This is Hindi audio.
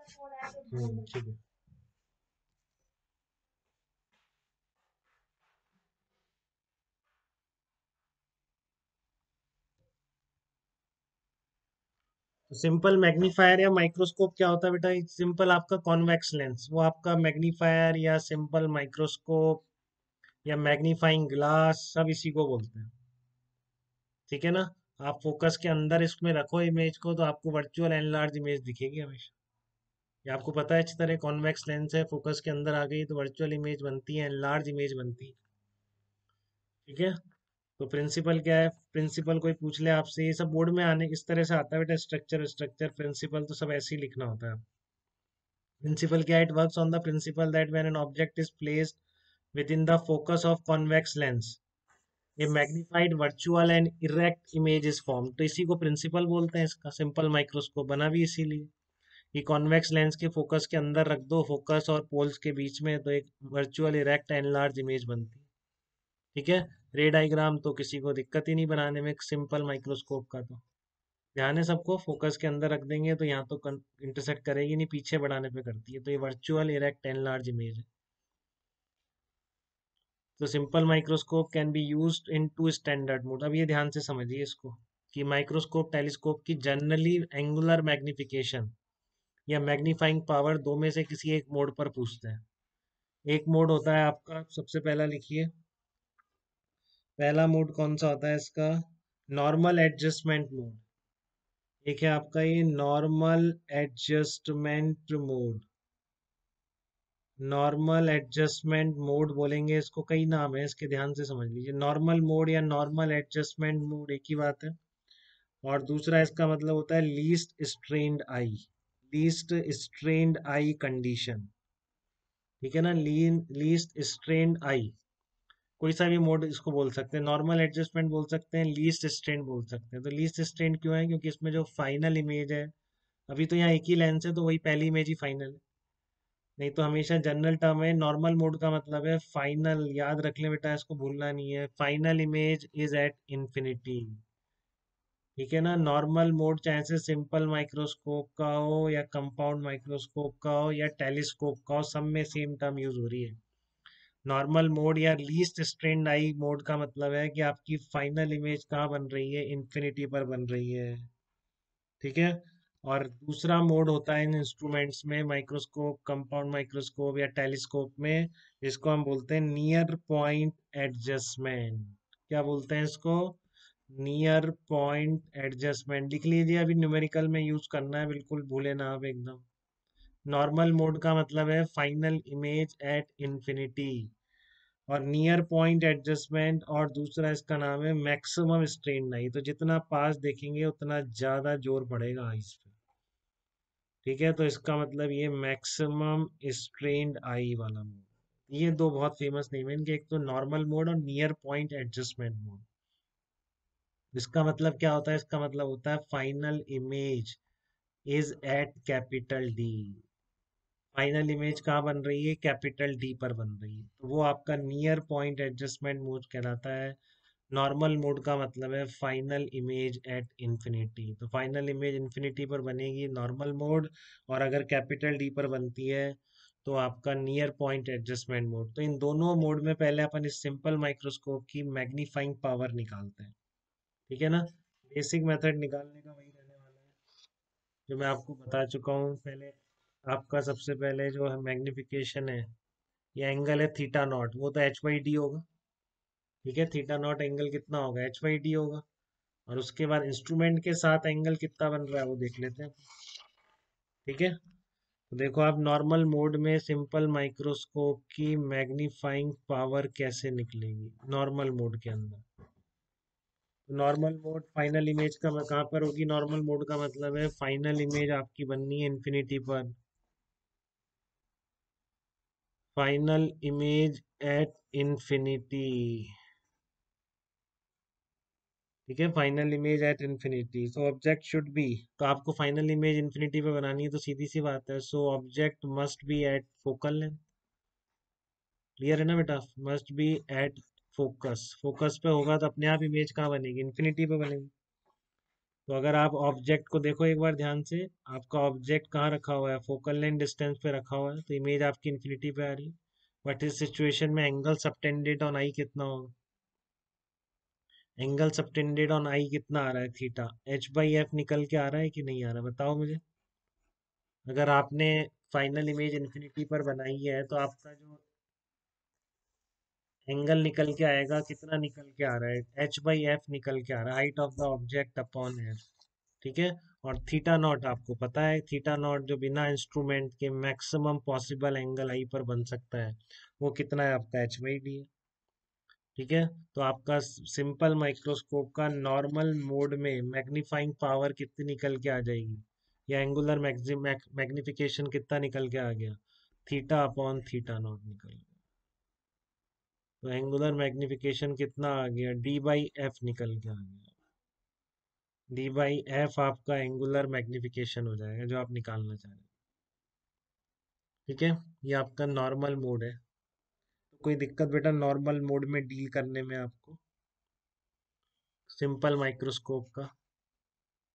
ठीक है। तो सिंपल मैग्नीफायर या माइक्रोस्कोप क्या होता है बेटा? सिंपल आपका कॉन्वेक्स लेंस, वो आपका मैग्नीफायर या सिंपल माइक्रोस्कोप या मैग्नीफाइंग ग्लास सब इसी को बोलते हैं। ठीक है ना? आप फोकस के अंदर इसमें रखो इमेज को तो आपको वर्चुअल एनलार्ज इमेज दिखेगी हमेशा। ये आपको पता है अच्छी तरह, कॉन्वेक्स लेंस है, फोकस के अंदर आ गई तो वर्चुअल इमेज बनती है, एनलार्ज इमेज बनती है। ठीक है। तो प्रिंसिपल क्या है? प्रिंसिपल कोई पूछ ले आपसे, ये सब बोर्ड में आने इस तरह से आता है बेटा, स्ट्रक्चर स्ट्रक्चर प्रिंसिपल तो सब ऐसे ही लिखना होता है। प्रिंसिपल क्या है? It works on the principal that when an object is placed with in the focus of convex lens A magnified virtual and erect image is form. तो इसी को प्रिंसिपल बोलते हैं, इसका सिंपल माइक्रोस्कोप बना भी इसीलिए कि कॉन्वेक्स लेंस के फोकस के अंदर रख दो, फोकस और पोल्स के बीच में, तो एक virtual erect and large image बनती है। ठीक है। रे डायग्राम तो किसी को दिक्कत ही नहीं बनाने में, सिंपल माइक्रोस्कोप का तो ध्यान है सबको, फोकस के अंदर रख देंगे तो यहाँ तो इंटरसेक्ट करेगी नहीं, पीछे बढ़ाने पे करती है, तो ये virtual erect and large image है। तो simple microscope can be used in two standard mode. अब ये ध्यान से समझिए इसको कि माइक्रोस्कोप टेलीस्कोप की जनरली एंगुलर मैग्निफिकेशन या मैग्नीफाइंग पावर दो में से किसी एक मोड पर पूछते हैं। एक मोड होता है आपका, सबसे पहला लिखिए, पहला मोड कौन सा होता है इसका? Normal adjustment mode. एक है आपका ये normal adjustment mode. Normal adjustment mode बोलेंगे इसको, कई नाम है इसके, ध्यान से समझ लीजिए। नॉर्मल मोड या नॉर्मल एडजस्टमेंट मोड एक ही बात है। और दूसरा इसका मतलब होता है लीस्ट स्ट्रेन्ड आई, लीस्ट स्ट्रेन्ड आई कंडीशन। ठीक है ना? लीस्ट स्ट्रेन्ड आई, कोई सा भी मोड इसको बोल सकते हैं, नॉर्मल एडजस्टमेंट बोल सकते हैं, लीस्ट स्ट्रेन बोल सकते हैं। तो लीस्ट स्ट्रेन क्यों है? क्योंकि इसमें जो फाइनल इमेज है, अभी तो यहाँ एक ही लेंस है तो वही पहली इमेज ही फाइनल है, नहीं तो हमेशा जनरल टर्म है। नॉर्मल मोड का मतलब है फाइनल, याद रख ले बेटा, इसको भूलना नहीं है, final image is at infinity. ठीक है ना? नॉर्मल मोड चाहे से सिंपल माइक्रोस्कोप का हो या कंपाउंड माइक्रोस्कोप का हो या टेलीस्कोप का हो, सब में सेम टर्म यूज हो रही है। नॉर्मल मोड या लीस्ट स्ट्रेन्ड आई मोड का मतलब है कि आपकी फाइनल इमेज कहाँ बन रही है? इंफिनिटी पर बन रही है। ठीक है। और दूसरा मोड होता है इन इंस्ट्रूमेंट्स में, माइक्रोस्कोप, कंपाउंड माइक्रोस्कोप या टेलीस्कोप में, इसको हम बोलते हैं नियर पॉइंट एडजस्टमेंट। क्या बोलते हैं इसको? Near point adjustment. लिख लीजिए, अभी न्यूमेरिकल में यूज करना है, बिल्कुल भूले ना आप एकदम। नॉर्मल मोड का मतलब है फाइनल इमेज एट इंफिनिटी, और नियर पॉइंट एडजस्टमेंट, और दूसरा इसका नाम है मैक्सिमम स्ट्रेन आई। तो जितना पास देखेंगे उतना ज्यादा जोर पड़ेगा इस पे। ठीक है। तो इसका मतलब ये मैक्सिमम स्ट्रेन्ड आई वाला मोड। ये दो बहुत फेमस नेम है इनके, एक तो नॉर्मल मोड और नियर पॉइंट एडजस्टमेंट मोड। इसका मतलब क्या होता है? इसका मतलब होता है final image is at capital D. Final image कहाँ बन रही है? कैपिटल डी पर बन रही है, तो वो आपका नियर पॉइंट एडजस्टमेंट मोड कहलाता है। नॉर्मल मोड का मतलब है फाइनल इमेज एट इंफिनिटी। तो फाइनल इमेज इंफिनिटी पर बनेगी नॉर्मल मोड, और अगर कैपिटल डी पर बनती है तो आपका नियर पॉइंट एडजस्टमेंट मोड। तो इन दोनों मोड में पहले अपन इस सिंपल माइक्रोस्कोप की मैग्नीफाइंग पावर निकालते हैं। ठीक है ना? बेसिक मेथड निकालने का वही रहने वाला है जो मैं आपको बता चुका हूँ पहले। आपका सबसे पहले जो है मैग्निफिकेशन है, ये एंगल है थीटा नॉट, वो तो एच बाई डी होगा। ठीक है। थीटा नॉट एंगल कितना होगा? एच बाई डी होगा। और उसके बाद इंस्ट्रूमेंट के साथ एंगल कितना बन रहा है वो देख लेते हैं। ठीक है। तो देखो आप, नॉर्मल मोड में सिंपल माइक्रोस्कोप की मैग्नीफाइंग पावर कैसे निकलेगी नॉर्मल मोड के अंदर? नॉर्मल मोड फाइनल इमेज का कहाँ पर होगी? नॉर्मल मोड का मतलब है फाइनल इमेज आपकी बननी है इंफिनिटी पर, फाइनल इमेज एट इंफिनिटी। ठीक है। Final image at infinity, so object should be, तो आपको फाइनल इमेज इंफिनिटी पे बनानी है तो सीधी सी बात है, so object must be at focal length. Clear है ना बेटा? Must be at focus. Focus पे होगा तो अपने आप इमेज कहाँ बनेगी? इंफिनिटी पे बनेगी। तो अगर आप ऑब्जेक्ट को देखो एक बार ध्यान से, आपका ऑब्जेक्ट कहाँ रखा हुआ है, फोकल लेंथ डिस्टेंस पे रखा हुआ है, तो इमेज आपकी इन्फिनिटी पे आ रही है। बट इस सिचुएशन में एंगल सबटेंडेड ऑन आई कितना होगा? एंगल सबटेंडेड ऑन आई कितना आ रहा है? थीटा। एच बाई एफ निकल के आ रहा है कि नहीं आ रहा, बताओ मुझे। अगर आपने फाइनल इमेज इन्फिनिटी पर बनाई है तो आपका जो एंगल निकल के आएगा, कितना निकल के आ रहा है? एच बाई एफ निकल के आ रहा है, height of the object upon F. ठीक है। और थीटा नॉट आपको पता है, थीटा नॉट जो बिना इंस्ट्रूमेंट के मैक्सिमम पॉसिबल एंगल आई पर बन सकता है, वो कितना है आपका? एच बाई डी है। ठीक है। तो आपका सिंपल माइक्रोस्कोप का नॉर्मल मोड में मैग्नीफाइंग पावर कितनी निकल के आ जाएगी, या एंगुलर मैग्निफिकेशन कितना निकल के आ गया? थीटा अपॉन थीटा नॉट निकल गया। तो एंगुलर मैग्निफिकेशन कितना आ गया? डी बाई एफ निकल के आ गया। डी बाई एफ आपका एंगुलर मैग्निफिकेशन हो जाएगा जो आप निकालना चाह रहे हैं। ठीक है। ये आपका नॉर्मल मोड है। तो कोई दिक्कत बेटा नॉर्मल मोड में डील करने में आपको, सिंपल माइक्रोस्कोप का?